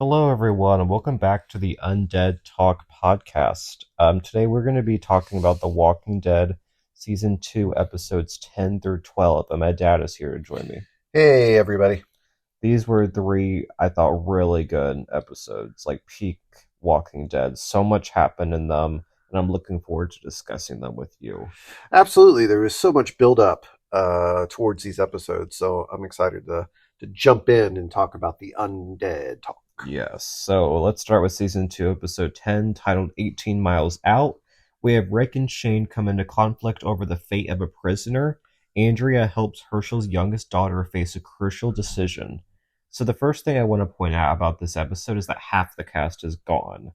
Hello, everyone, and welcome back to the Undead Talk podcast. Today, we're going to be talking about The Walking Dead Season 2, Episodes 10 through 12, and my dad is here to join me. Hey, everybody. These were three, I thought, really good episodes, like peak Walking Dead. So much happened in them, and I'm looking forward to discussing them with you. Absolutely. There was so much build up towards these episodes, so I'm excited to jump in and talk about the undead talk. Yes, so let's start with Season 2, Episode 10, titled 18 Miles Out. We have Rick and Shane come into conflict over the fate of a prisoner. Andrea helps Herschel's youngest daughter face a crucial decision. So, the first thing I want to point out about this episode is that half the cast is gone.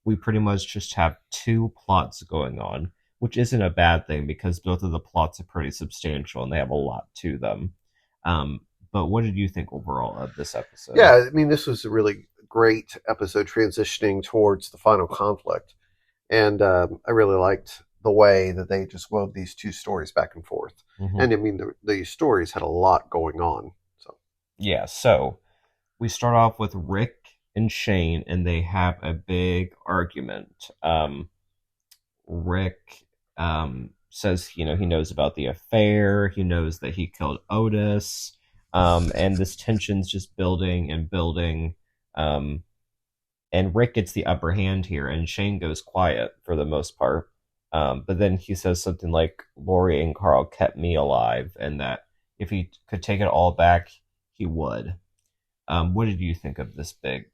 We pretty much just have two plots going on, which isn't a bad thing because both of the plots are pretty substantial and they have a lot to them. But what did you think overall of this episode? Yeah, I mean, this was a really great episode transitioning towards the final conflict. And I really liked the way that they just wove these two stories back and forth. Mm-hmm. And I mean, the stories had a lot going on. So, Yeah, so we start off with Rick and Shane, and they have a big argument. Rick says, he knows about the affair, he knows that he killed Otis, and this tension's just building and building. Um, and Rick gets the upper hand here, and Shane goes quiet for the most part. But then he says something like, Lori and Carl kept me alive, and that if he could take it all back, he would. What did you think of this big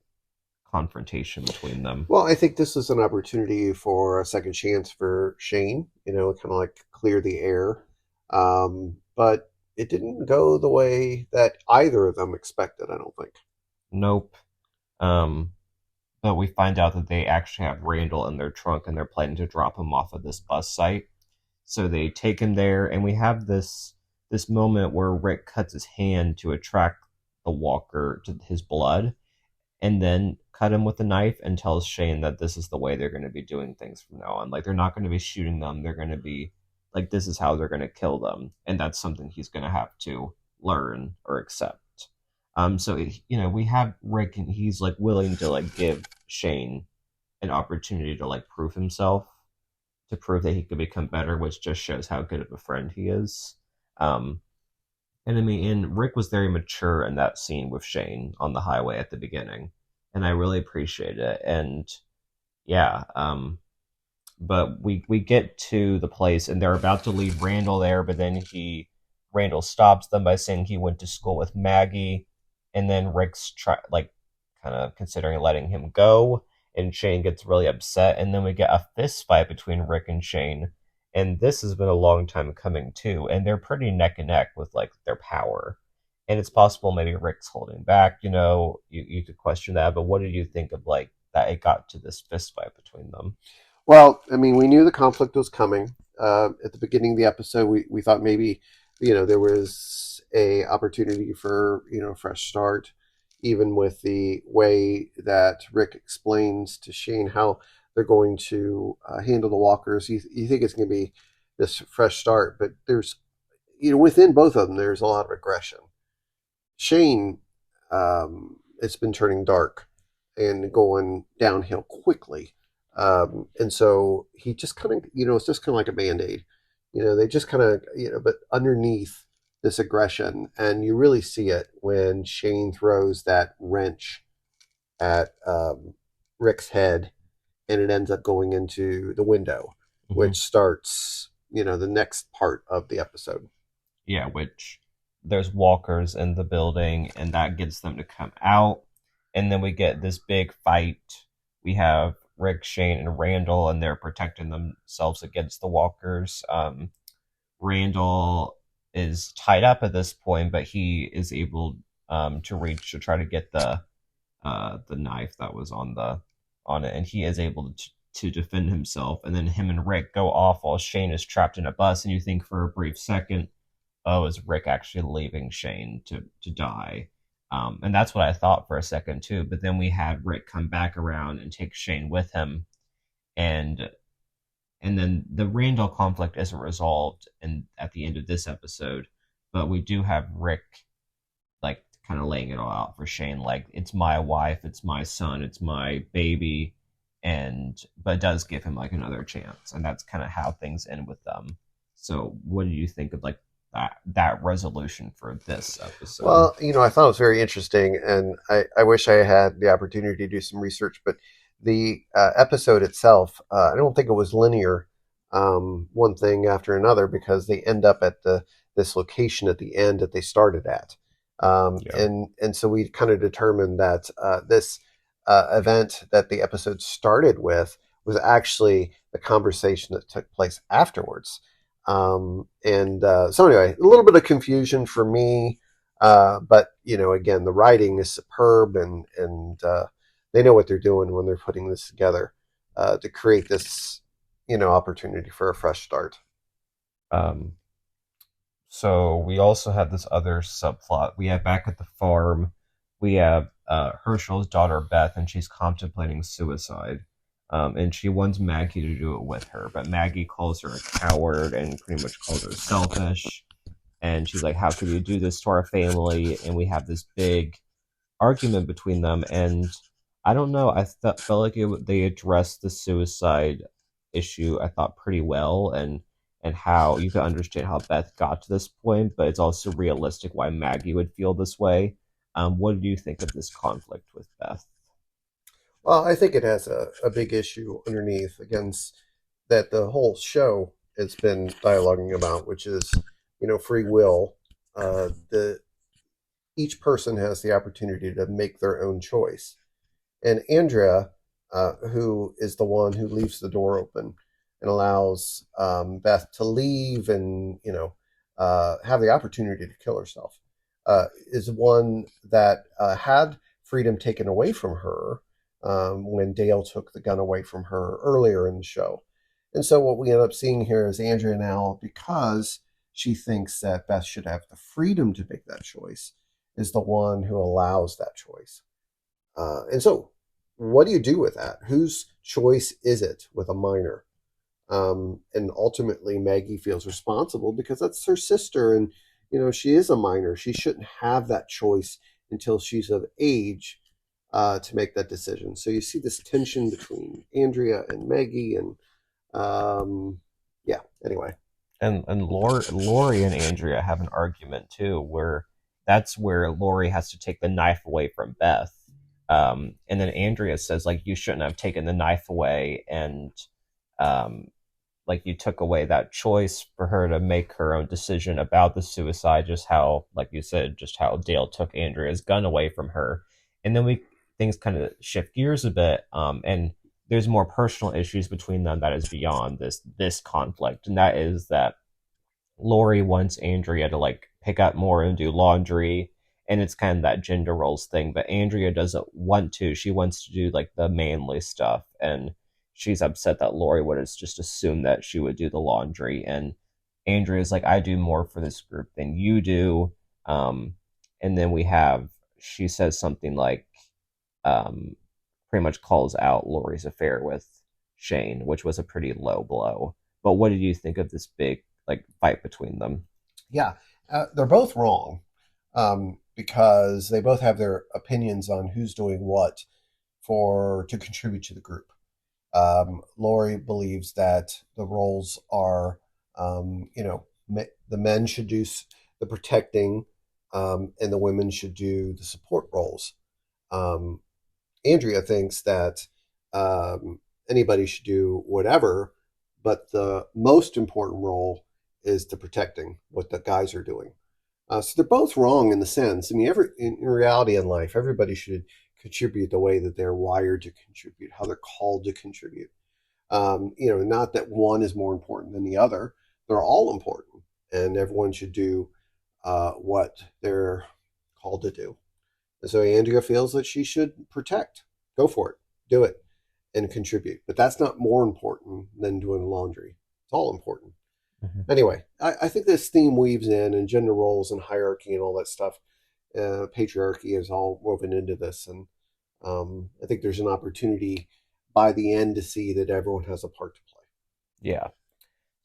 confrontation between them? well, I think this is an opportunity for a second chance for Shane, kind of like clear the air. But it didn't go the way that either of them expected, I don't think. Nope. Um, but we find out that they actually have Randall in their trunk and they're planning to drop him off at this bus site. So they take him there, and we have this moment where Rick cuts his hand to attract the walker to his blood, and then cut him with a knife and tells Shane that this is the way they're going to be doing things from now on. Like they're not going to be shooting them; they're going to be like this is how they're going to kill them, and that's something he's going to have to learn or accept. So we have Rick, and he's like willing to like give Shane an opportunity to like prove himself, to prove that he could become better, which just shows how good of a friend he is. Um, and I mean, and Rick was very mature in that scene with Shane on the highway at the beginning, and I really appreciate it. And yeah, but we get to the place, and they're about to leave Randall there, but then Randall stops them by saying he went to school with Maggie, and then Rick's kind of considering letting him go, and Shane gets really upset, and then we get a fist fight between Rick and Shane, and this has been a long time coming too, and they're pretty neck and neck with like their power, and it's possible maybe Rick's holding back. You could question that, but what did you think of like that it got to this fist fight between them? Well, I mean, we knew the conflict was coming. At the beginning of the episode, we thought maybe, there was a opportunity for, a fresh start, even with the way that Rick explains to Shane how they're going to handle the walkers. You think it's going to be this fresh start, but there's, within both of them, there's a lot of aggression. Shane, it's been turning dark and going downhill quickly. And so he just kind of, it's just kind of like a band-aid. They just kind of, but underneath this aggression, and you really see it when Shane throws that wrench at Rick's head, and it ends up going into the window, Mm-hmm. which starts, the next part of the episode. Yeah, which there's walkers in the building, and that gets them to come out. And then we get this big fight. We have Rick, Shane, and Randall, and they're protecting themselves against the walkers. Randall is tied up at this point, but he is able to reach to try to get the knife that was on it, and he is able to defend himself. And then him and Rick go off while Shane is trapped in a bus, and you think for a brief second, oh, is Rick actually leaving Shane to die? And that's what I thought for a second too. But then we had Rick come back around and take Shane with him, and then the Randall conflict isn't resolved at the end of this episode. But we do have Rick like kind of laying it all out for Shane, like it's my wife, it's my son, it's my baby, and but it does give him like another chance, and that's kind of how things end with them. So, what do you think of like that resolution for this episode? Well, I thought it was very interesting, and I wish I had the opportunity to do some research, but the episode itself, I don't think it was linear, one thing after another, because they end up at this location at the end that they started at. Yeah. And so we kind of determined that this event that the episode started with was actually the conversation that took place afterwards. And so anyway, a little bit of confusion for me, but again, the writing is superb, and they know what they're doing when they're putting this together to create this opportunity for a fresh start. Um, So we also have this other subplot. We have back at the farm, we have Herschel's daughter Beth, and she's contemplating suicide. And she wants Maggie to do it with her, but Maggie calls her a coward and pretty much calls her selfish. And she's like, "How could you do this to our family?" And we have this big argument between them. And I don't know. Felt like they addressed the suicide issue. I thought pretty well, and how you can understand how Beth got to this point, but it's also realistic why Maggie would feel this way. What do you think of this conflict with Beth? Well, I think it has a big issue underneath against that the whole show has been dialoguing about, which is free will. The Each person has the opportunity to make their own choice. And Andrea, who is the one who leaves the door open and allows Beth to leave and have the opportunity to kill herself, is one that had freedom taken away from her when Dale took the gun away from her earlier in the show. And so what we end up seeing here is Andrea now, because she thinks that Beth should have the freedom to make that choice, is the one who allows that choice. And so, what do you do with that? Whose choice is it with a minor? And ultimately, Maggie feels responsible because that's her sister, and she is a minor. She shouldn't have that choice until she's of age to make that decision. So you see this tension between Andrea and Maggie, and yeah. Anyway, And Lori and Andrea have an argument too, where that's where Lori has to take the knife away from Beth. And then Andrea says like you shouldn't have taken the knife away, and um, like you took away that choice for her to make her own decision about the suicide. Just how, like you said, just how Dale took Andrea's gun away from her, and then we things kind of shift gears a bit, and there's more personal issues between them that is beyond this conflict, and that is that Lori wants Andrea to like pick up more and do laundry, and it's kind of that gender roles thing. But Andrea doesn't want to. She wants to do like the manly stuff, and she's upset that Lori would have just assumed that she would do the laundry. And Andrea's like, "I do more for this group than you do." And then we have she says something like, um, pretty much calls out Lori's affair with Shane, which was a pretty low blow. But what did you think of this big like fight between them? yeah, they're both wrong because they both have their opinions on who's doing what for to contribute to the group. Lori believes that the roles are, the men should do the protecting, and the women should do the support roles. Um, Andrea thinks that anybody should do whatever, but the most important role is the protecting, what the guys are doing. So they're both wrong in the sense. I mean, in reality in life, everybody should contribute the way that they're wired to contribute, how they're called to contribute. Not that one is more important than the other. They're all important, and everyone should do what they're called to do. And so Andrea feels that she should protect. Go for it. Do it and contribute. But that's not more important than doing laundry. It's all important. Mm-hmm. Anyway, I think this theme weaves in, and gender roles and hierarchy and all that stuff. Patriarchy is all woven into this. And I think there's an opportunity by the end to see that everyone has a part to play. Yeah.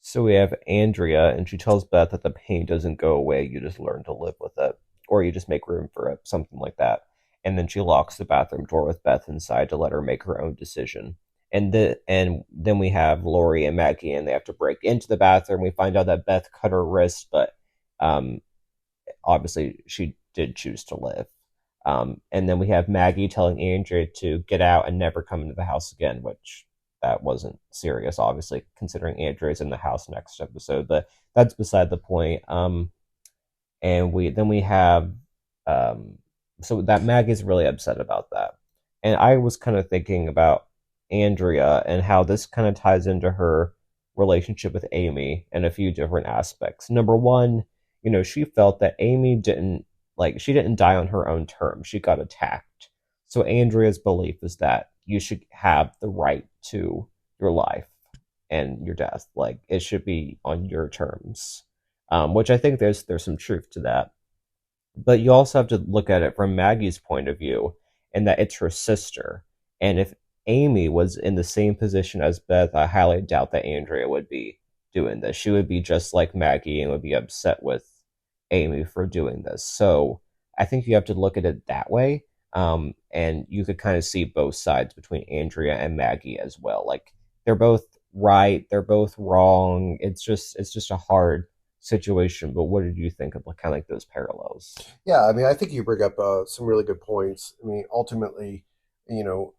So we have Andrea, and she tells Beth that the pain doesn't go away. You just learn to live with it. or you just make room for it, something like that. And then she locks the bathroom door with Beth inside to let her make her own decision. And then we have Lori and Maggie, and they have to break into the bathroom. We find out that Beth cut her wrist, but um, obviously she did choose to live. And then we have Maggie telling Andrea to get out and never come into the house again, which that wasn't serious, obviously, considering Andrea's in the house next episode. But that's beside the point. And we have um, so that Maggie's really upset about that, and I was kind of thinking about Andrea and how this kind of ties into her relationship with Amy in a few different aspects. Number one, she felt that Amy didn't she didn't die on her own terms. She got attacked. So Andrea's belief is that you should have the right to your life and your death. Like it should be on your terms, which I think there's some truth to that. But you also have to look at it from Maggie's point of view, and that it's her sister. And if Amy was in the same position as Beth, I highly doubt that Andrea would be doing this. She would be just like Maggie and would be upset with Amy for doing this. So I think you have to look at it that way. And you could kind of see both sides between Andrea and Maggie as well. Like they're both right, they're both wrong. It's just a hard situation. But what did you think of kind of like those parallels? Yeah, I mean, I think you bring up some really good points. I mean, ultimately,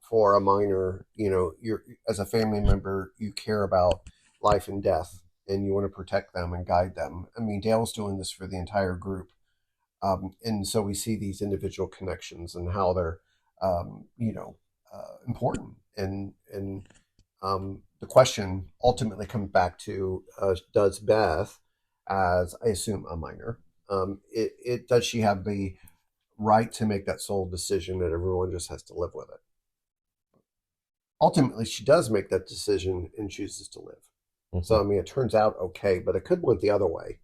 for a minor, you're as a family member, you care about life and death, and you want to protect them and guide them. I mean, Dale's doing this for the entire group, and so we see these individual connections and how they're, important. And the question ultimately comes back to: does Beth, as I assume a minor, it does she have the right to make that sole decision, and everyone just has to live with it? Ultimately, she does make that decision and chooses to live. So, I Mm-hmm. mean, it turns out okay, but it could have went the other way.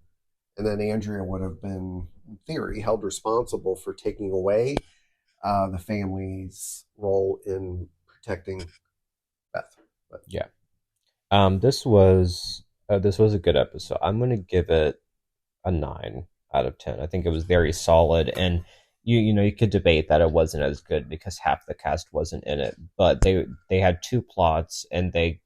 And then Andrea would have been, in theory, held responsible for taking away the family's role in protecting Beth. But Yeah. This was a good episode. I'm gonna give it a 9 out of 10. I think it was very solid, and you could debate that it wasn't as good because half the cast wasn't in it, but they had two plots and they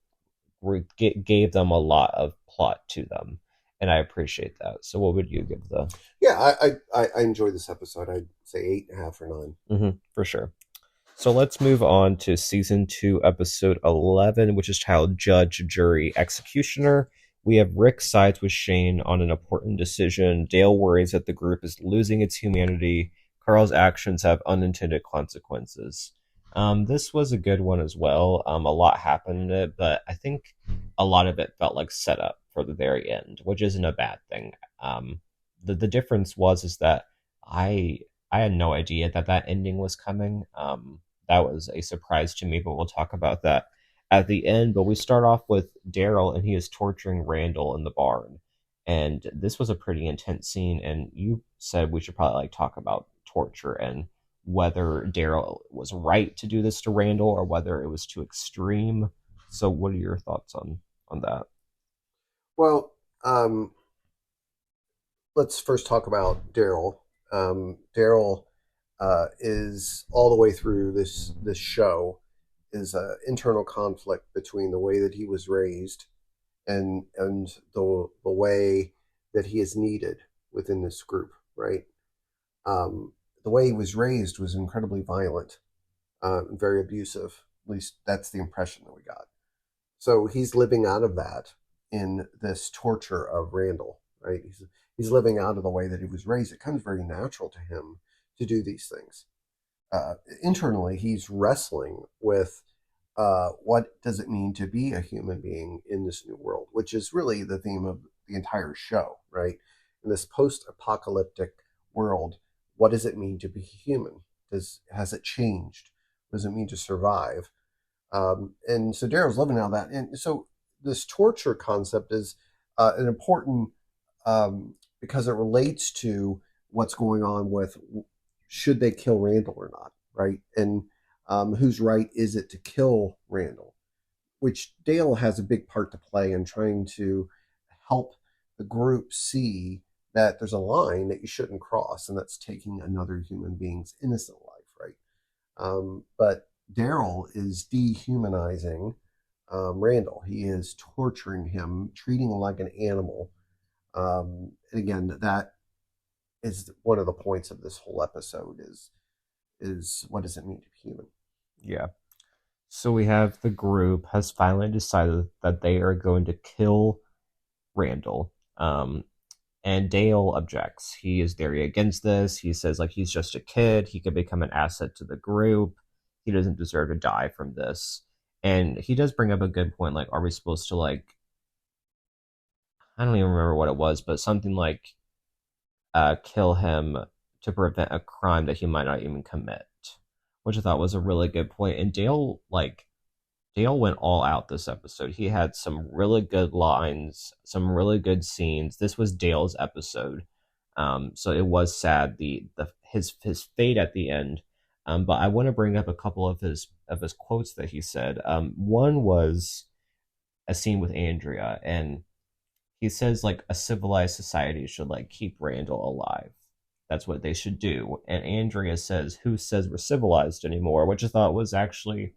gave them a lot of plot to them, and I appreciate that. So, what would you give the? yeah, I enjoyed this episode. I'd say 8.5 or 9. For sure. So let's move on to season 2, episode 11, which is titled Judge, Jury, Executioner. We have Rick sides with Shane on an important decision. Dale worries that the group is losing its humanity. Carl's actions have unintended consequences. This was a good one as well. A lot happened in it, but I think a lot of it felt like setup for the very end, which isn't a bad thing. The difference was is that I I had no idea that that ending was coming. That was a surprise to me, but we'll talk about that at the end. But we start off with Daryl, and he is torturing Randall in the barn. And this was a pretty intense scene. And you said we should probably talk about torture and whether Daryl was right to do this to Randall or whether it was too extreme. So, what are your thoughts on that? Well, let's first talk about Daryl. Daryl is all the way through this show is an internal conflict between the way that he was raised and the way that he is needed within this group. Right, the way he was raised was incredibly violent, very abusive. At least that's the impression that we got. So he's living out of that in this torture of Randall. Right, he's living out of the way that he was raised. It comes very natural to him to do these things. Internally, he's wrestling with what does it mean to be a human being in this new world, which is really the theme of the entire show, right? In this post-apocalyptic world, what does it mean to be human? Has it changed? What does it mean to survive? And so Daryl's living out of that, and so this torture concept is an important because it relates to what's going on with should they kill Randall or not, right? And whose right is it to kill Randall? Which Dale has a big part to play in trying to help the group see that there's a line that you shouldn't cross, and that's taking another human being's innocent life, right? But Daryl is dehumanizing Randall. He is torturing him, treating him like an animal. And again, that is one of the points of this whole episode is what does it mean to be human? Yeah. So we have the group has finally decided that they are going to kill Randall. And Dale objects. He is very against this. He says like he's just a kid. He could become an asset to the group. He doesn't deserve to die from this. And he does bring up a good point. Like, are we supposed to like? I don't even remember what it was, but something like kill him to prevent a crime that he might not even commit, which I thought was a really good point. And Dale went all out this episode. He had some really good lines, some really good scenes. This was Dale's episode, so it was sad the his fate at the end. But I want to bring up a couple of his quotes that he said. One was a scene with Andrea, and he says like a civilized society should like keep Randall alive. That's what they should do. And Andrea says, "Who says we're civilized anymore?" Which I thought was actually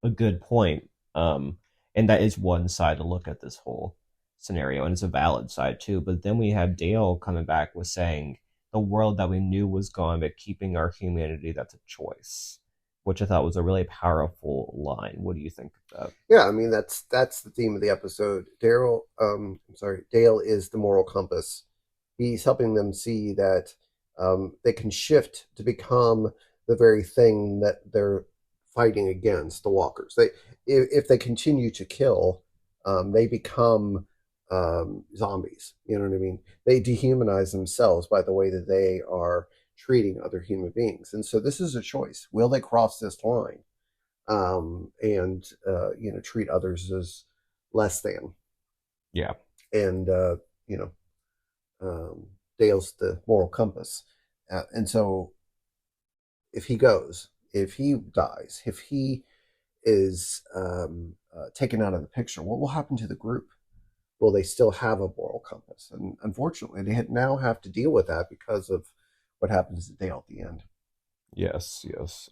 a good point. And that is one side to look at this whole scenario, and it's a valid side too. But then we have Dale coming back with saying the world that we knew was gone, but keeping our humanity, that's a choice, which I thought was a really powerful line. What do you think of that? Yeah, I mean that's the theme of the episode. Dale is the moral compass. He's helping them see that they can shift to become the very thing that they're fighting against, the walkers. If they continue to kill, they become zombies. You know what I mean? They dehumanize themselves by the way that they are treating other human beings. And so this is a choice. Will they cross this line and treat others as less than? Yeah. And Dale's the moral compass. And so if he goes, if he dies, if he is taken out of the picture, what will happen to the group? Will they still have a moral compass? And unfortunately, they now have to deal with that because of what happens to Dale at the end. Yes, yes.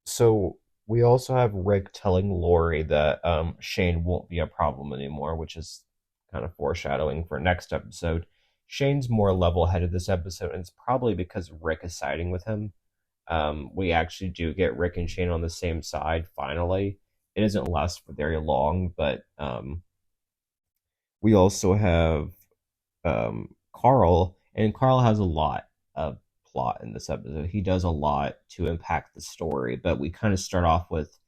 So we also have Rick telling Lori that Shane won't be a problem anymore, which is kind of foreshadowing for next episode. Shane's more level-headed this episode, and it's probably because Rick is siding with him. We actually do get Rick and Shane on the same side finally. It doesn't last for very long, but we also have Carl, and Carl has a lot of plot in this episode. He does a lot to impact the story, but we kind of start off with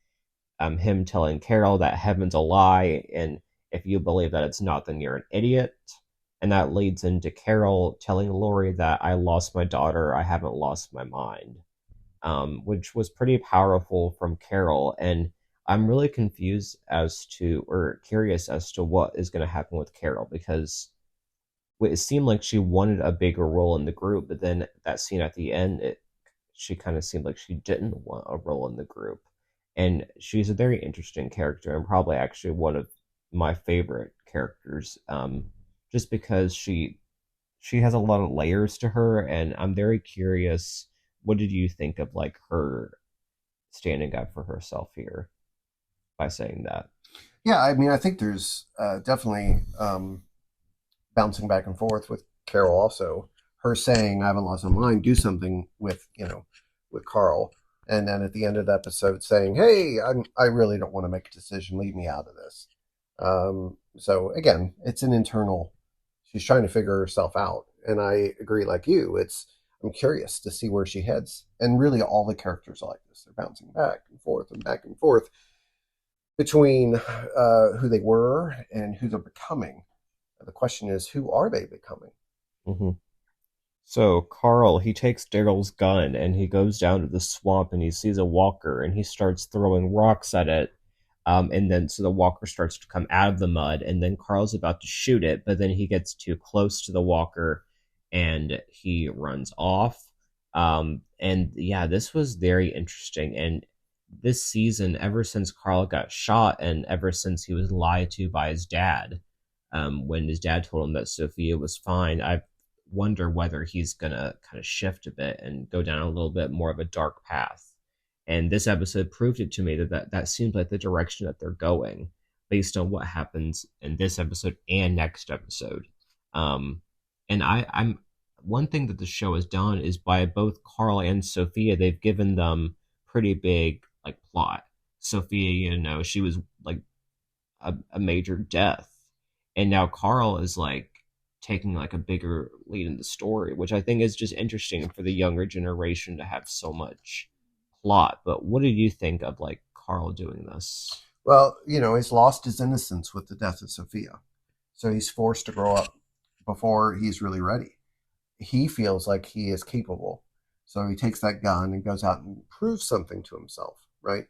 him telling Carol that heaven's a lie, and if you believe that it's not, then you're an idiot. And that leads into Carol telling Lori that I lost my daughter, I haven't lost my mind, which was pretty powerful from Carol. And I'm really confused as to, or curious as to what is going to happen with Carol because it seemed like she wanted a bigger role in the group, but then that scene at the end, she kind of seemed like she didn't want a role in the group. And she's a very interesting character and probably actually one of my favorite characters, just because she has a lot of layers to her, and I'm very curious. What did you think of like her standing up for herself here by saying that? Yeah, I mean, I think there's definitely bouncing back and forth with Carol also. Her saying, I haven't lost my mind, do something with Carl. And then at the end of the episode saying, hey, I really don't want to make a decision. Leave me out of this. So again, it's an internal, she's trying to figure herself out. And I agree like you, I'm curious to see where she heads. And really all the characters are like this. They're bouncing back and forth between who they were and who they're becoming. The question is, who are they becoming? Mm-hmm. So Carl, he takes Daryl's gun and he goes down to the swamp and he sees a walker and he starts throwing rocks at it. And then so the walker starts to come out of the mud and then Carl's about to shoot it, but then he gets too close to the walker and he runs off. And yeah, this was very interesting. And this season, ever since Carl got shot and ever since he was lied to by his dad, when his dad told him that Sophia was fine. I wonder whether he's gonna kind of shift a bit and go down a little bit more of a dark path. And this episode proved it to me that seems like the direction that they're going based on what happens in this episode and next episode. Um, and I'm one thing that the show has done is by both Carl and Sophia, they've given them pretty big like plot. Sophia, she was like a major death, and now Carl is like taking like a bigger lead in the story, which I think is just interesting for the younger generation to have so much plot. But what did you think of like Carl doing this? Well, he's lost his innocence with the death of Sophia. So he's forced to grow up before he's really ready. He feels like he is capable. So he takes that gun and goes out and proves something to himself, right?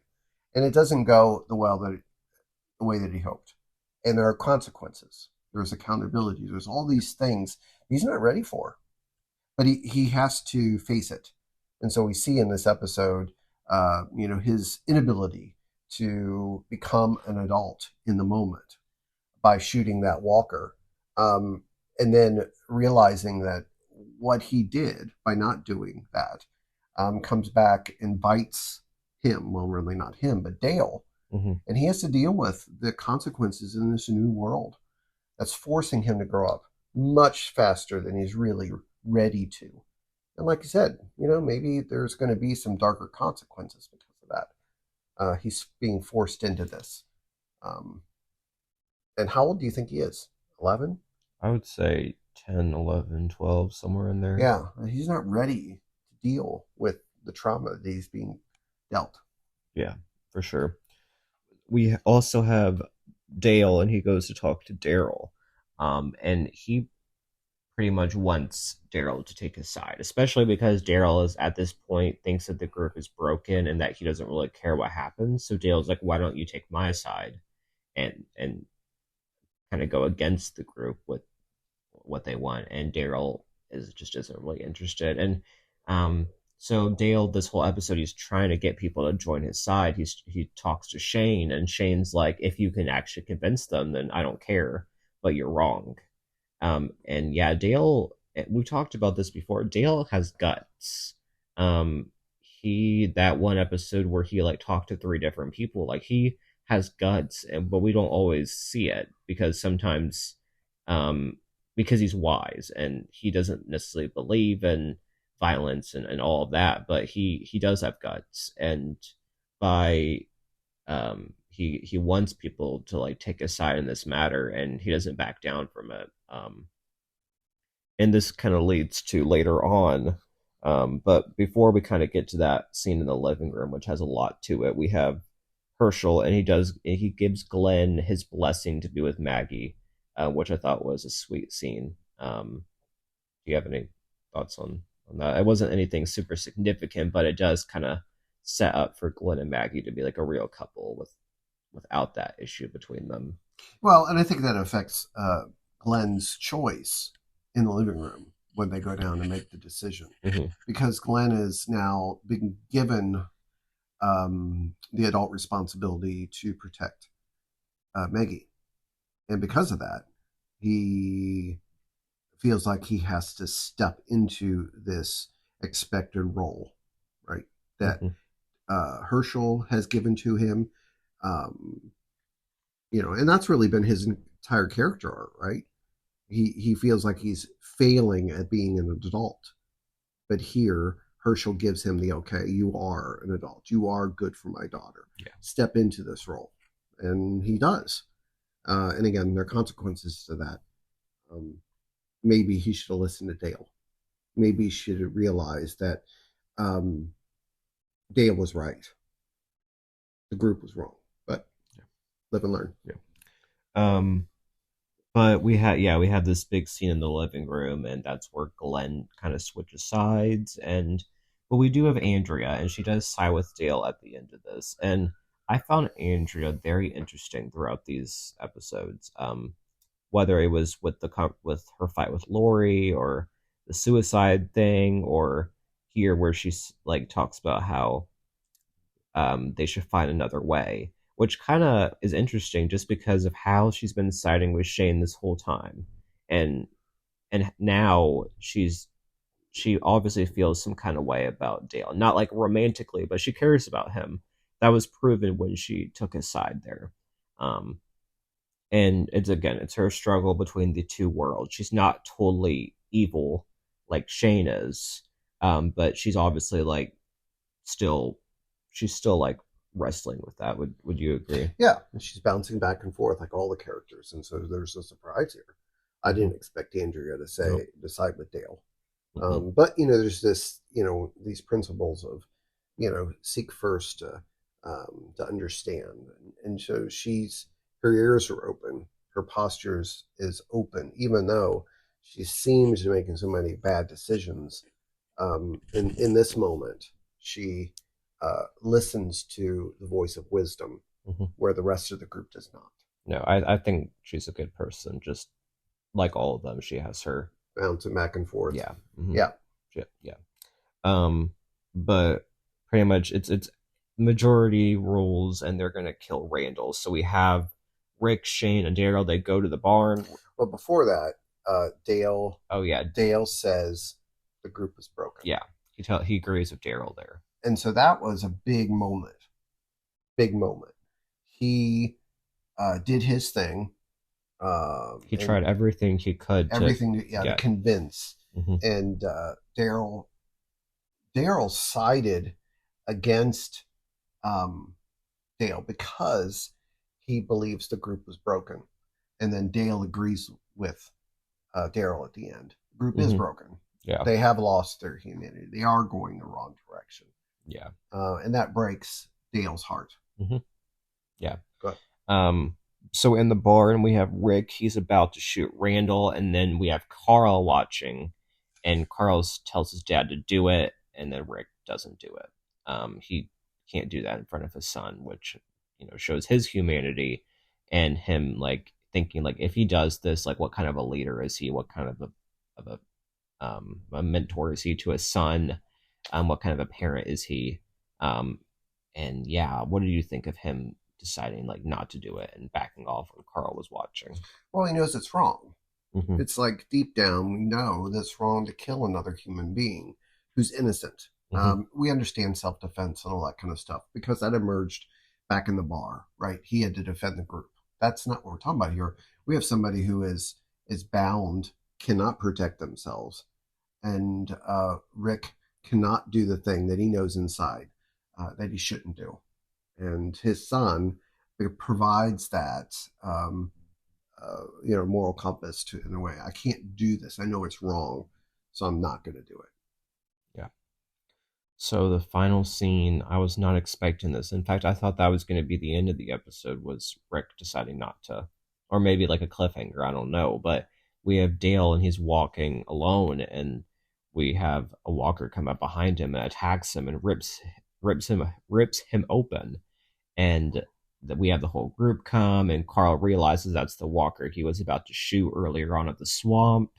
And it doesn't go the way that he hoped. And there are consequences. There's accountability. There's all these things he's not ready for. But he has to face it. And so we see in this episode, his inability to become an adult in the moment by shooting that walker. And then realizing that what he did by not doing that comes back and bites him. Well, really not him, but Dale. Mm-hmm. And he has to deal with the consequences in this new world that's forcing him to grow up much faster than he's really ready to. And like you said, maybe there's going to be some darker consequences because of that. He's being forced into this. And how old do you think he is? 11? I would say 10, 11, 12, somewhere in there. Yeah, he's not ready to deal with the trauma that he's being dealt. Yeah, for sure. We also have Dale, and he goes to talk to Daryl. And he pretty much wants Daryl to take his side, especially because Daryl is at this point thinks that the group is broken and that he doesn't really care what happens. So Dale's like, "Why don't you take my side?" and kind of go against the group with what they want. And Daryl is just isn't really interested. And so Dale, this whole episode, he's trying to get people to join his side. He talks to Shane, and Shane's like, "If you can actually convince them, then I don't care, but you're wrong." And yeah, Dale, we talked about this before. Dale has guts. That one episode where he like talked to three different people, like he has guts, but we don't always see it because sometimes, because he's wise and he doesn't necessarily believe in violence and all of that, but he does have guts, and by he wants people to like take a side in this matter, and he doesn't back down from it. And this kind of leads to later on. But before we kind of get to that scene in the living room, which has a lot to it, we have Herschel, and he gives Glenn his blessing to be with Maggie, which I thought was a sweet scene. Do you have any thoughts on that? It wasn't anything super significant, but it does kind of set up for Glenn and Maggie to be like a real couple without that issue between them. Well, and I think that affects Glenn's choice in the living room when they go down and make the decision, because Glenn is now being given the adult responsibility to protect Maggie, and because of that, he feels like he has to step into this expected role, right? That Herschel has given to him, and that's really been his entire character arc, right? He feels like he's failing at being an adult, but here Herschel gives him the okay. You are an adult. You are good for my daughter. Yeah. Step into this role, and he does. And again, there are consequences to that. Maybe he should have listened to Dale. Maybe he should have realized that Dale was right. The group was wrong, but live and learn. Yeah. But we had this big scene in the living room, and that's where Glenn kind of switches sides. But we do have Andrea, and she does side with Dale at the end of this. And I found Andrea very interesting throughout these episodes. Whether it was with with her fight with Lori, or the suicide thing, or here where she's like talks about how they should find another way, which kind of is interesting just because of how she's been siding with Shane this whole time, and now she obviously feels some kind of way about Dale, not like romantically, but she cares about him. That was proven when she took his side there. Um, and it's her struggle between the two worlds. She's not totally evil like Shane is, but she's obviously like still she's still like wrestling with that. Would you agree? Yeah, and she's bouncing back and forth like all the characters, and so there's a surprise here. I Mm-hmm. didn't expect Andrea to Nope. decide with Dale, Mm-hmm. but there's this these principles of seek first to understand, and so her ears are open, her postures is open, even though she seems to be making so many bad decisions. In this moment, she listens to the voice of wisdom, Mm-hmm. where the rest of the group does not. No, I think she's a good person. Just like all of them, she has her Bouncing back and forth. yeah. Mm-hmm. Yeah. Yeah. Um, but pretty much it's majority rules, and they're gonna kill Randall. So we have Rick, Shane, and Daryl. They go to the barn. But before that, Dale Oh yeah, Dale says the group is broken. yeah. He agrees with Daryl there. And so that was a big moment. Big moment. He did his thing. He And tried everything he could to everything to get. convince. Mm-hmm. And Daryl sided against Dale because he believes the group was broken. And then Dale agrees with Daryl at the end. The group is Mm-hmm. broken. Yeah, They have lost their humanity. They are going the wrong direction. yeah. And that breaks Dale's heart. Mm-hmm. Yeah. Good. So in the barn we have Rick. He's about to shoot Randall, and then we have Carl watching, and Carl tells his dad to do it, and then Rick doesn't do it. He can't do that in front of his son, which shows his humanity and him like thinking like if he does this, like what kind of a leader is he? What kind of a mentor is he to his son? What kind of a parent is he? Um, and yeah, what did you think of him deciding like not to do it and backing off when Carl was watching? Well, he knows it's wrong. Mm-hmm. It's like deep down, we know that it's wrong to kill another human being who's innocent. Mm-hmm. We understand self defense and all that kind of stuff because that emerged back in the bar, right? He had to defend the group. That's not what we're talking about here. We have somebody who is bound, cannot protect themselves, and Rick cannot do the thing that he knows inside that he shouldn't do, and his son provides that moral compass to in a way. I can't do this. I know it's wrong, so I'm not going to do it. Yeah. So the final scene, I was not expecting this. In fact, I thought that was going to be the end of the episode, was Rick deciding not to, or maybe like a cliffhanger. I don't know. But we have Dale, and he's walking alone, and we have a walker come up behind him and attacks him and rips him open, and we have the whole group come, and Carl realizes that's the walker he was about to shoot earlier on at the swamp,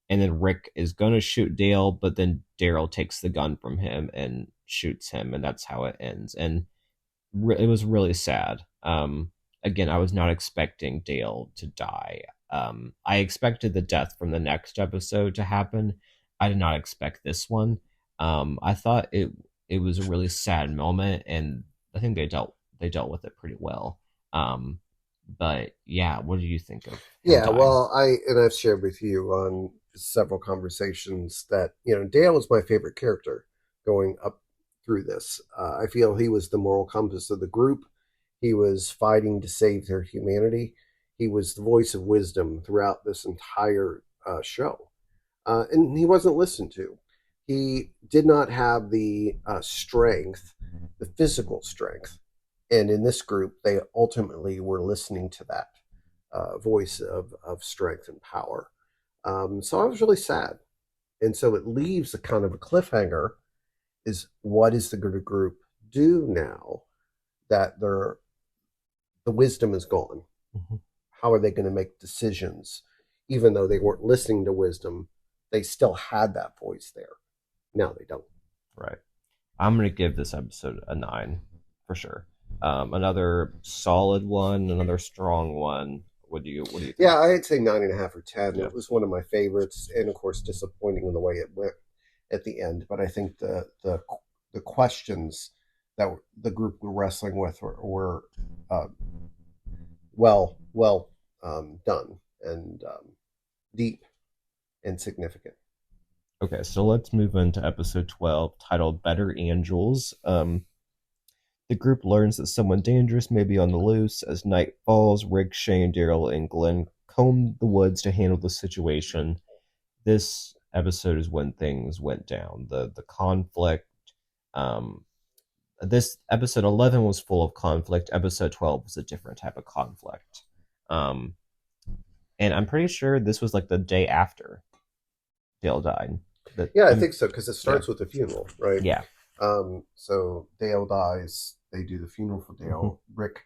and then Rick is gonna shoot Dale, but then Daryl takes the gun from him and shoots him, and that's how it ends. And it was really sad. Again, I was not expecting Dale to die. I expected the death from the next episode to happen. I did not expect this one. I thought it was a really sad moment, and I think they dealt with it pretty well. Um, but yeah, what do you think of him Yeah, dying? well, I've shared with you on several conversations that Dale was my favorite character going up through this. I feel he was the moral compass of the group. He was fighting to save their humanity. He was the voice of wisdom throughout this entire show, and he wasn't listened to. He did not have the strength, the physical strength, and in this group, they ultimately were listening to that voice of strength and power. So I was really sad. And so it leaves a kind of a cliffhanger is what is the group do now that the wisdom is gone? Mm-hmm. How are they going to make decisions? Even though they weren't listening to wisdom, they still had that voice there. Now they don't. Right. I'm gonna give this episode a 9 for sure. Another solid one, another strong one. What do you think? Yeah, I'd say 9.5 or 10. Yeah. It was one of my favorites, and of course, disappointing in the way it went at the end. But I think the questions that the group were wrestling with were uh, well done and deep and significant. Okay, so let's move into episode 12, titled "Better Angels." The group learns that someone dangerous may be on the loose. As night falls, Rick, Shane, Daryl, and Glenn comb the woods to handle the situation. This episode is when things went down. The conflict. Um, this episode 11 was full of conflict. Episode 12 was a different type of conflict. Um, and I'm pretty sure this was like the day after Dale died. That Yeah, I think so because it Yeah, starts with the funeral, right? yeah. So Dale dies. They do the funeral for Mm-hmm. Dale. Rick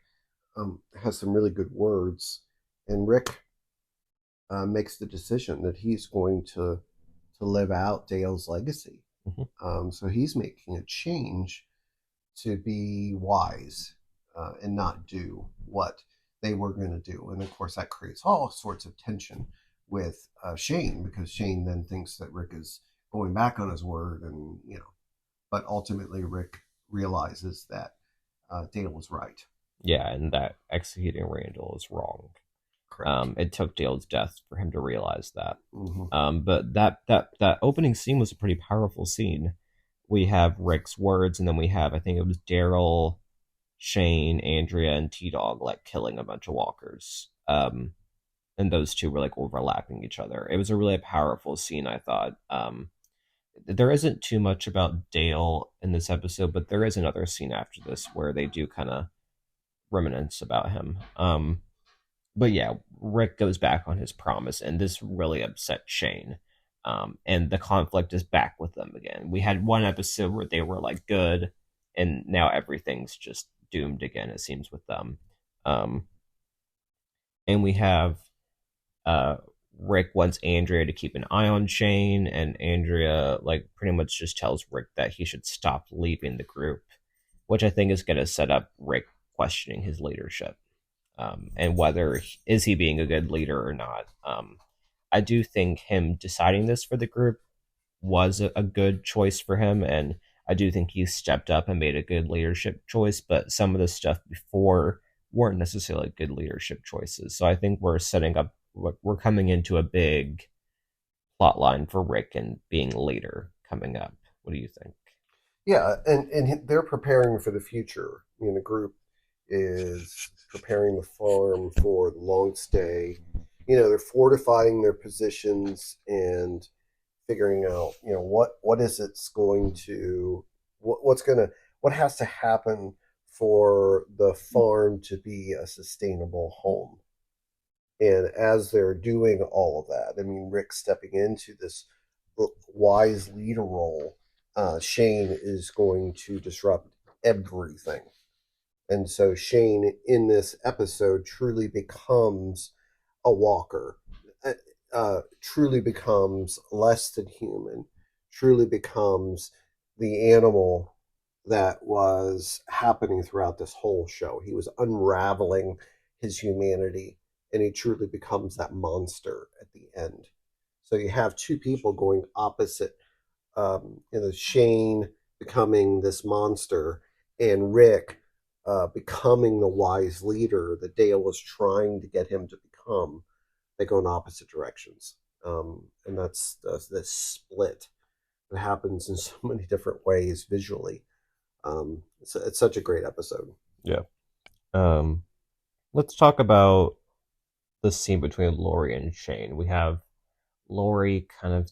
has some really good words, and Rick makes the decision that he's going to live out Dale's legacy. Mm-hmm. So he's making a change to be wise and not do what they were going to do. And of course, that creates all sorts of tension with Shane because Shane then thinks that Rick is going back on his word, and but ultimately Rick realizes that Dale was right. Yeah, and that executing Randall is wrong. Correct. It took Dale's death for him to realize that. Mm-hmm. But that opening scene was a pretty powerful scene. We have Rick's words, and then we have, I think it was Daryl, Shane, Andrea, and T Dog like killing a bunch of walkers. And those two were like overlapping each other. It was a really powerful scene, I thought. There isn't too much about Dale in this episode, but there is another scene after this where they do kind of reminisce about him. But yeah, Rick goes back on his promise, and this really upset Shane. And the conflict is back with them again. We had one episode where they were like good, and now everything's just doomed again, it seems, with them. Um, and we have uh, Rick wants Andrea to keep an eye on Shane, and Andrea like pretty much just tells Rick that he should stop leaving the group, which I think is going to set up Rick questioning his leadership, and whether is he being a good leader or not. I do think him deciding this for the group was a good choice for him, and I do think he stepped up and made a good leadership choice. But some of the stuff before weren't necessarily good leadership choices. So I think we're coming into a big plot line for Rick and being leader coming up. What do you think? Yeah, and they're preparing for the future. The group is preparing the farm for the long stay. They're fortifying their positions and figuring out, what is it's going to, what has to happen for the farm to be a sustainable home. And as they're doing all of that, I mean, Rick stepping into this wise leader role, Shane is going to disrupt everything. And so Shane in this episode truly becomes a walker, truly becomes less than human, truly becomes the animal that was happening throughout this whole show. He was unraveling his humanity, and he truly becomes that monster at the end. So you have two people going opposite, Shane becoming this monster, and Rick becoming the wise leader that Dale was trying to get him to become. They go in opposite directions, and that's the split that happens in so many different ways visually. It's such a great episode. Yeah. Um, let's talk about the scene between Lori and Shane. We have Lori kind of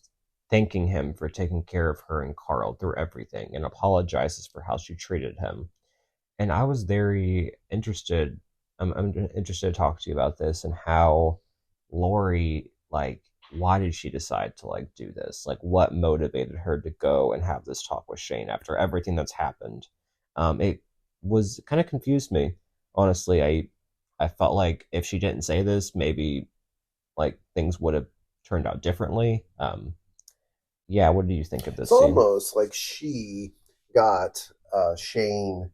thanking him for taking care of her and Carl through everything and apologizes for how she treated him. And I was very interested. I'm interested to talk to you about this and how Lori, like, why did she decide to like do this? Like, what motivated her to go and have this talk with Shane after everything that's happened? It was kind of confused me, honestly. I felt like if she didn't say this, maybe like things would have turned out differently. Yeah, what do you think of It's this scene? almost like she got Shane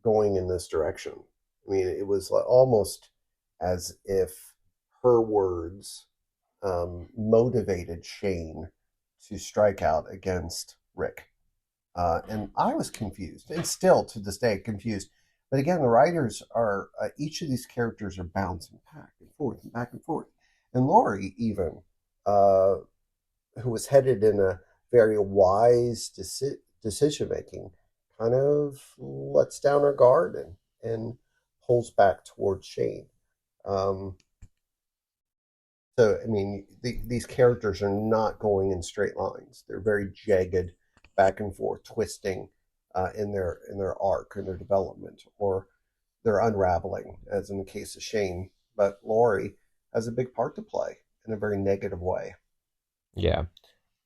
going in this direction. I mean, it was almost as if her words motivated Shane to strike out against Rick. And I was confused, and still to this day confused. But again, the writers are each of these characters are bouncing back and forth and back and forth. And Laurie, even uh, who was headed in a very wise decision making, kind of lets down her guard and pulls back towards Shane. Um, so, I mean, these characters are not going in straight lines. They're very jagged, back and forth, twisting in their arc, in their development, or they're unraveling, as in the case of Shane. But Laurie has a big part to play in a very negative way. Yeah.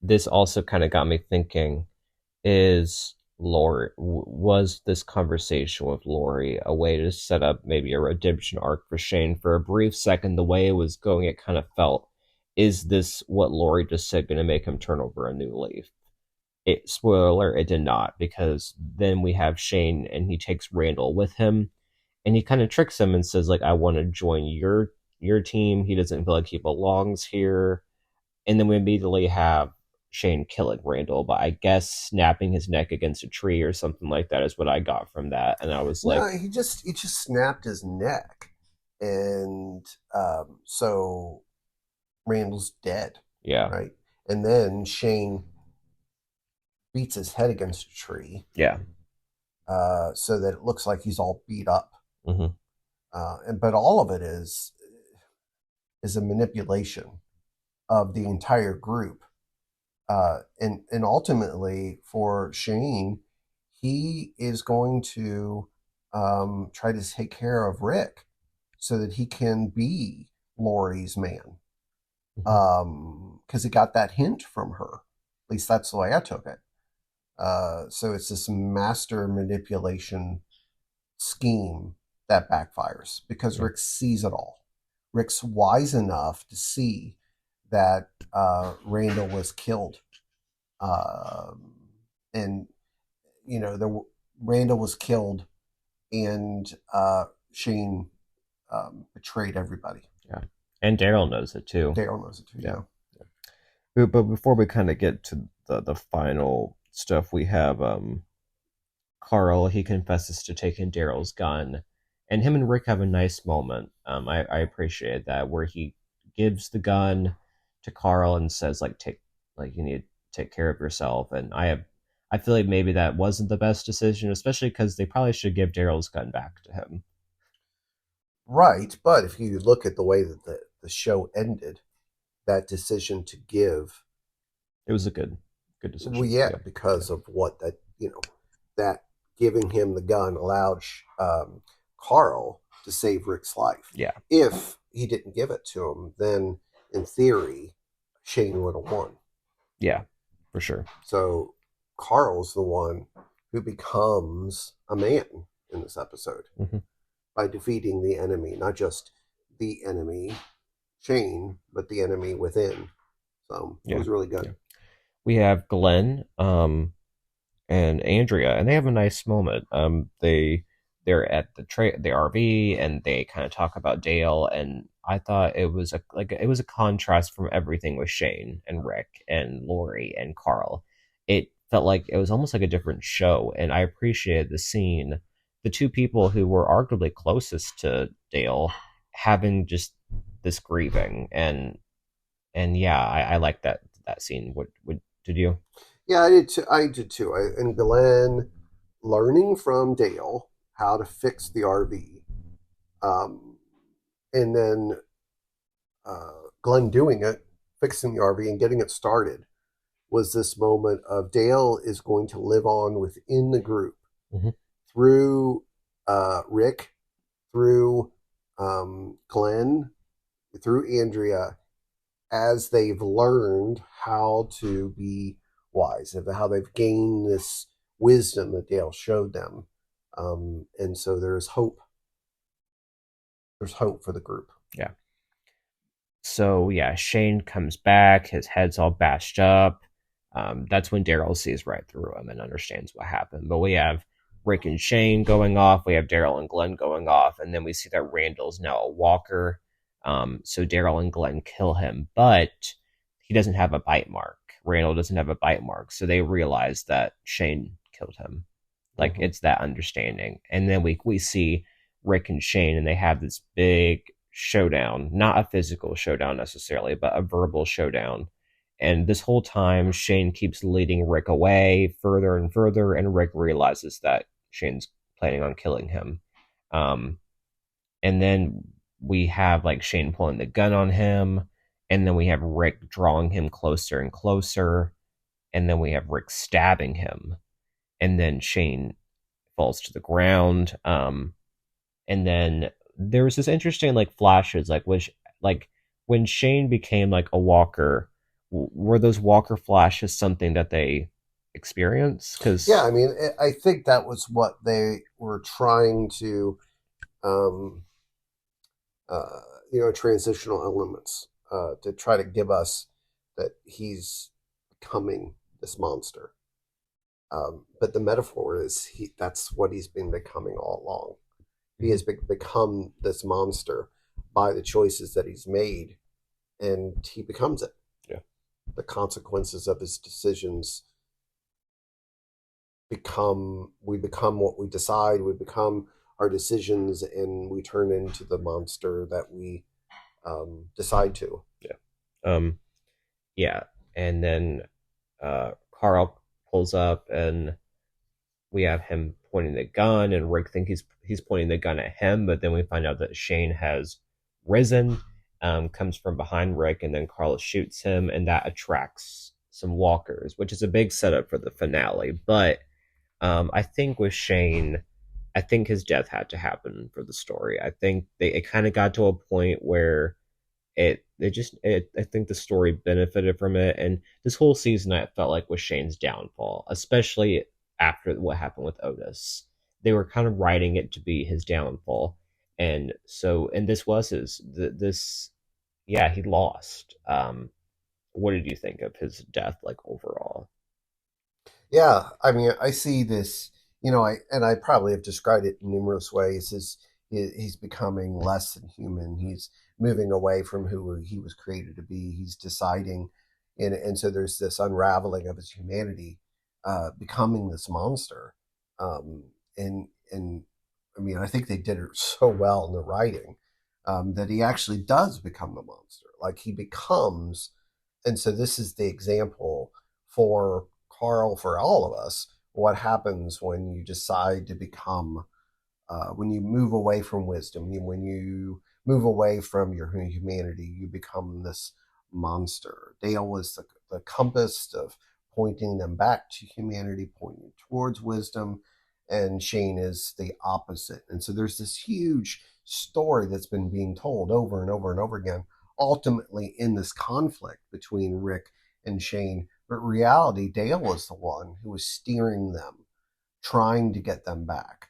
This also kind of got me thinking, is Lori, was this conversation with Lori a way to set up maybe a redemption arc for Shane? For a brief second, the way it was going, it kind of felt, is this what Lori just said going to make him turn over a new leaf? It, spoiler alert, it did not, because then we have Shane and he takes Randall with him and he kind of tricks him and says, like, I want to join your team. He doesn't feel like he belongs here. And then we immediately have Shane killing Randall, but I guess snapping his neck against a tree or something like that is what I got from that. And I was No, like, he just snapped his neck, and so Randall's dead, yeah, right? And then Shane beats his head against a tree, yeah, so that it looks like he's all beat up. hmm And but all of it is a manipulation of the entire group, and ultimately for Shane, he is going to try to take care of Rick so that he can be Laurie's man. hmm Because he got that hint from her. At least that's the way I took it. So it's this master manipulation scheme that backfires because yeah, Rick sees it all. Rick's wise enough to see that Randall was killed, um, and the Randall was killed, and Shane betrayed everybody. yeah. And Daryl knows it too. Daryl knows it too. Yeah. Yeah. But before we kind of get to the final stuff, we have Carl. He confesses to taking Daryl's gun, and him and Rick have a nice moment. I appreciate that where he gives the gun to Carl and says like take like you need to take care of yourself. And I feel like maybe that wasn't the best decision, especially because they probably should give Daryl's gun back to him. Right, but if you look at the way that the show ended, that decision to give, It was a good well, decision. yeah, Yeah, yeah, because of what that giving him the gun allowed Carl to save Rick's life. yeah, If he didn't give it to him, then in theory, Shane would have won. yeah, for sure. So Carl's the one who becomes a man in this episode hmm by defeating the enemy, not just the enemy, Shane, but the enemy within. So it Yeah, was really good. yeah. We have Glenn, and Andrea, and they have a nice moment. They're at the RV, and they kind of talk about Dale, and I thought it was a contrast from everything with Shane and Rick and Lori and Carl. It felt like it was almost like a different show, and I appreciated the scene. The two people who were arguably closest to Dale having just this grieving, and yeah, I like that scene. What did you? Yeah, I did too. And Glenn learning from Dale how to fix the RV, um, and then Glenn doing it, fixing the RV and getting it started was this moment of Dale is going to live on within the group hmm through Rick, through Glenn, through Andrea, as they've learned how to be wise, of how they've gained this wisdom that Dale showed them. And so there's hope. There's hope for the group. Yeah. So yeah, Shane comes back. His head's all bashed up. That's when Daryl sees right through him and understands what happened. But we have Rick and Shane going off. We have Daryl and Glenn going off, and then we see that Randall's now a walker. So Daryl and Glenn kill him, but he doesn't have a bite mark. Randall doesn't have a bite mark, so they realize that Shane killed him. Like Mm-hmm. it's that understanding, and then we see Rick and Shane, and they have this big showdown, not a physical showdown necessarily, but a verbal showdown. And this whole time, Shane keeps leading Rick away further and further, and Rick realizes that Shane's planning on killing him. Um, and then we have like Shane pulling the gun on him, and then we have Rick drawing him closer and closer, and then we have Rick stabbing him, and then Shane falls to the ground. And then there's this interesting like flashes, like which like when Shane became like a walker, were those walker flashes something that they experienced? Yeah, I Because mean, I think that was what they were trying to, um, uh, transitional elements to try to give us that he's becoming this monster. But the metaphor is that's what he's been becoming all along. He has become this monster by the choices that he's made, and he becomes it. yeah, The consequences of his decisions we become what we decide, we become our decisions, and we turn into the monster that we decide to. yeah, um, yeah, and then Carl pulls up and we have him pointing the gun, and Rick thinks he's pointing the gun at him, but then we find out that Shane has risen, comes from behind Rick, and then Carl shoots him, and that attracts some walkers, which is a big setup for the finale. But I think with Shane, I think his death had to happen for the story. I think it kind of got to a point where I think the story benefited from it, and this whole season I felt like was Shane's downfall, especially after what happened with Otis. They were kind of writing it to be his downfall, and this was this. Yeah, he lost. What did you think of his death, like overall? Yeah, I mean, I see this, I probably have described it in numerous ways. Is he's becoming less than human. He's moving away from who he was created to be. He's deciding, and so there's this unraveling of his humanity, becoming this monster. Um, and I mean, I think they did it so well in the writing, that he actually does become the monster. Like he becomes, and so this is the example for Carl, for all of us, what happens when you decide to become, when you move away from wisdom, when you move away from your humanity, you become this monster. Dale was the compass of pointing them back to humanity, pointing towards wisdom, and Shane is the opposite. And so there's this huge story that's been being told over and over and over again, ultimately in this conflict between Rick and Shane. But reality, Dale was the one who was steering them, trying to get them back,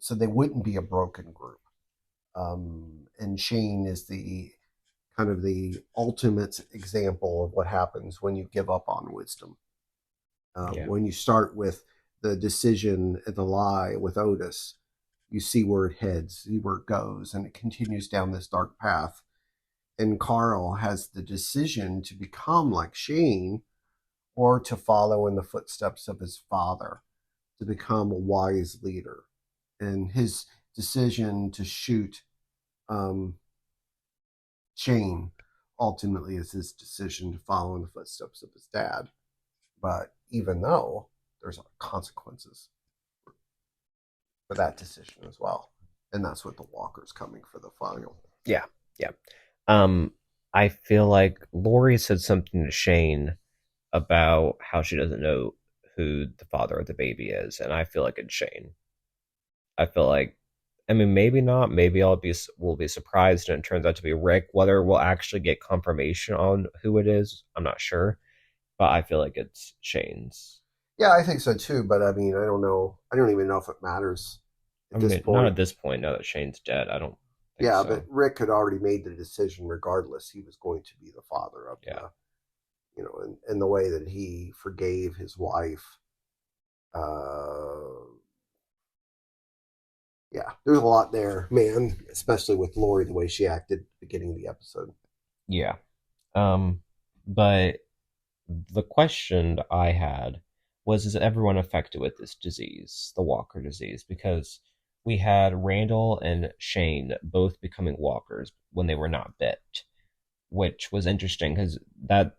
so they wouldn't be a broken group. And Shane is the kind of the ultimate example of what happens when you give up on wisdom. Yeah, When you start with the decision and the lie with Otis, you see where it heads, see where it goes, and it continues down this dark path. And Carl has the decision to become like Shane or to follow in the footsteps of his father, to become a wise leader. And his decision to shoot, um, Shane ultimately is his decision to follow in the footsteps of his dad. But even though there's consequences for that decision as well. And that's what the Walker's coming for the final. yeah, yeah. Um, I feel like Lori said something to Shane about how she doesn't know who the father of the baby is, and I feel like it's Shane. I feel like, I mean, maybe not. Maybe we'll be surprised and it turns out to be Rick. Whether we'll actually get confirmation on who it is, I'm not sure. But I feel like it's Shane's. Yeah, I think so too. But I mean, I don't know. I don't even know if it matters I at this mean, not point. at this point. Now that Shane's dead, I don't think Yeah, but so. Rick had already made the decision regardless. He was going to be the father of Yeah, and the way that he forgave his wife, uh, Yeah, there's a lot there, man. Especially with Lori, the way she acted at the beginning of the episode. Yeah. Um, but the question I had was, is everyone affected with this disease, the Walker disease? Because we had Randall and Shane both becoming walkers when they were not bit, which was interesting because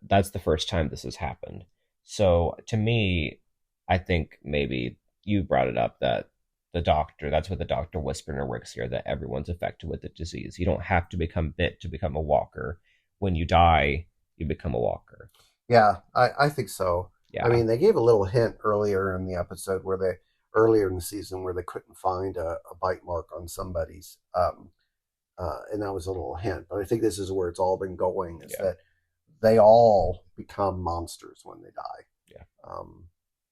that's the first time this has happened. So to me, I think maybe you brought it up that the doctor, that's what the doctor whispered in her Rick's ear, that everyone's affected with the disease. You don't have to become bit to become a walker. When you die, you become a walker. Yeah, I think so. I Yeah. mean, they gave a little hint earlier in the episode where they earlier in the season where they couldn't find a bite mark on somebody's, and that was a little hint. But I think this is where it's all been going: is Yeah. that they all become monsters when they die, Yeah.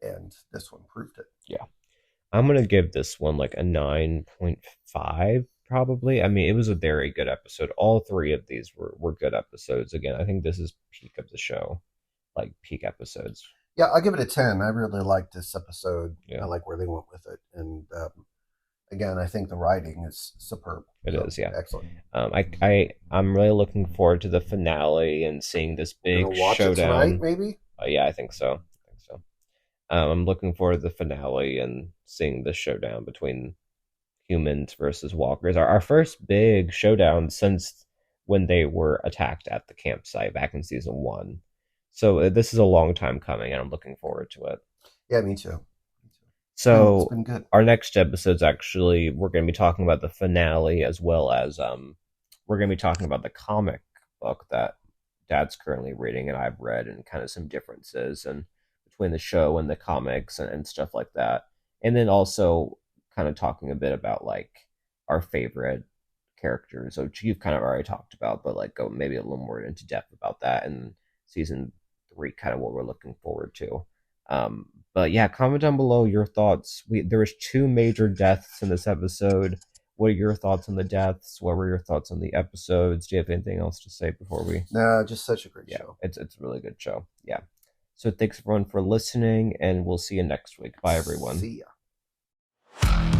and this one proved it. Yeah. I'm gonna give this one like a 9.5 probably. I mean, it was a very good episode. All three of these were good episodes. Again, I think this is peak of the show, like peak episodes. Yeah, I'll give it a 10. I really liked this episode. I Yeah, like where they went with it, and again, I think the writing is superb. it So is. Yeah. excellent. I'm really looking forward to the finale and seeing this You're gonna big watch it tonight, showdown. maybe? Yeah, I think so. I think so. I'm looking forward to the finale and seeing the showdown between humans versus walkers. Our first big showdown since when they were attacked at the campsite back in season one. So this is a long time coming, and I'm looking forward to it. Yeah, me too. It's So been good. our next episode's actually we're going to be talking about the finale as well as we're going to be talking about the comic book that Dad's currently reading and I've read and kind of some differences and between the show and the comics and stuff like that. And then also kind of talking a bit about like our favorite characters, which you've kind of already talked about, but like go maybe a little more into depth about that in season three, kind of what we're looking forward to. But yeah, comment down below your thoughts. There was two major deaths in this episode. What are your thoughts on the deaths? What were your thoughts on the episodes? Do you have anything else to say before we? No, just such a great Yeah, show. it's a really good show. Yeah. So thanks everyone for listening, and we'll see you next week. Bye everyone. See ya.